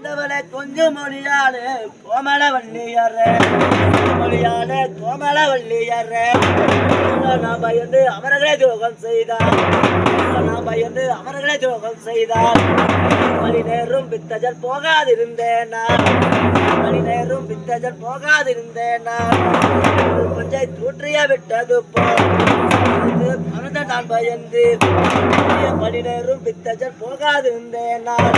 வந்தவளை கொஞ்சம் மொழியாளே கோமல வள்ளியறே மொழியாளே கோமல வள்ளியறே நான் பயந்து அவர்களே துரோகம் செய்தார் நான் பயந்து அவர்களே துரோகம் செய்தார் மணி நேரம் பித்தஜர் போகாதிருந்தேன் நான் மணி நேரம் பித்தஜர் போகாதிருந்தேன் நான் கொஞ்சம் தூற்றிய விட்டது நான் பயந்து மணி நேரம் பித்தஜர் போகாதிருந்தேன் நான்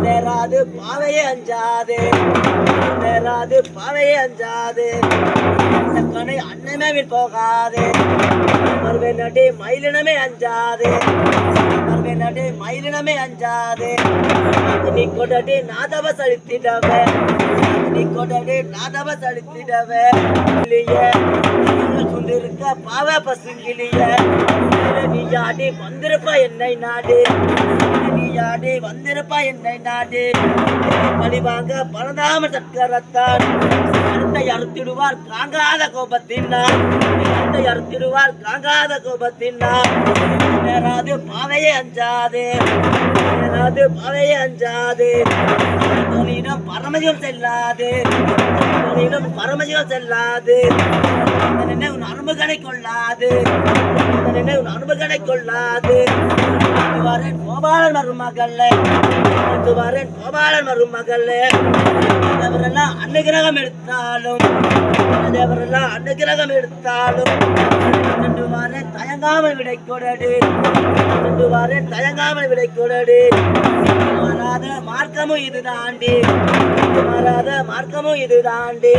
நேராது பாவையே அஞ்சாதே நேராது பாவையே அஞ்சாதே கணை அன்னமே போகாதே மறுவே நடி மயிலினமே அஞ்சாதே மறுவே நடி மயிலினமே அஞ்சாதே நீ கொடடி நாதவ சலித்திடவே நீ கொடடி நாதவ சலித்திடவே இல்லையே சுந்திருக்க பாவ பசுங்கிலிய நீ ஆடி வந்திருப்பா என்னை நாடு நீ ஆடி வந்திருப்பா என்னை நாடு பழி வாங்க பலதாம சக்கரத்தான் அடுத்தை அறுத்திடுவார் காங்காத கோபத்தினார் அடுத்தை அறுத்திடுவார் காங்காத கோபத்தினார் நேராது பாவையே அஞ்சாதே நேராது பாவையே அஞ்சாதே தோனியிடம் பரமஜிவம் செல்லாது தோனியிடம் பரமஜிவம் செல்லாது உன் அனுபகனை கொள்ளாது உன் அனுபகனை கொள்ளாது கோபாலன் மருமகளே கோபாலன் மருமகளே தேவரெல்லாம் அன்னுகிரகம் எடுத்தாலும் தேவரெல்லாம் அன்னுகிரகம் எடுத்தாலும் தயங்காமல் விடை கொடடு தயங்காமல் விடை கொடடு மாறாத மார்க்கமும் இது தாண்டி மாறாத மார்க்கமும் இது தாண்டி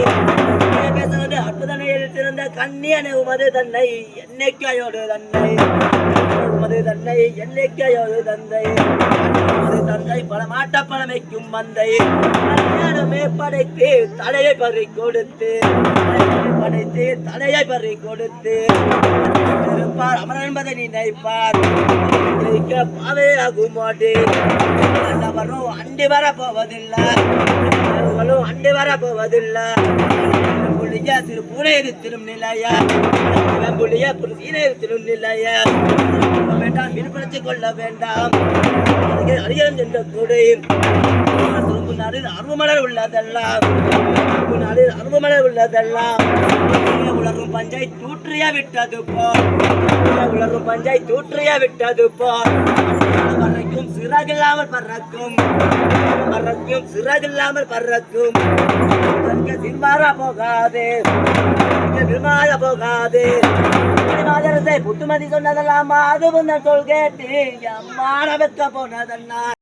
பேசுவது அற்புதனை எழுத்திருந்த கண்ணியனை உமது தன்னை என்னைக்கையோடு தன்னை உமது தன்னை என்னைக்கையோடு தந்தை உமது தந்தை பல மாட்ட பழமைக்கும் மந்தை ஞானமே படைத்து தலையை பறி கொடுத்து படைத்து தலையை பறி கொடுத்து இருப்பார் அமரன் என்பதை நினைப்பார் பாவே ஆகும் மாட்டே வரும் அண்டி வர போவதில்லை அண்டி வர போவதில்லை திரு பூனை திரும்ப நிலையா புலிய சீனை திரும்ப நிலையா வேண்டாம் விருப்பணித்துக் கொள்ள வேண்டாம் அரியன் என்ற கூடை நாளில் அருவமலர் உள்ளதெல்லாம் நாளில் அருவமலர் உள்ளதெல்லாம் உலரும் பஞ்சை தூற்றிய விட்டது போல் உலரும் பஞ்சை தூற்றிய விட்டது போல் பறக்கும் சிறகில்லாமல் பறக்கும் பறக்கும் சிறகில்லாமல் பறக்கும் சிம்பாரா போகாதே விமாத போகாதே புத்துமதி சொன்னதெல்லாம் அது சொல் கேட்டு அம்மா வைக்க போனதெல்லாம்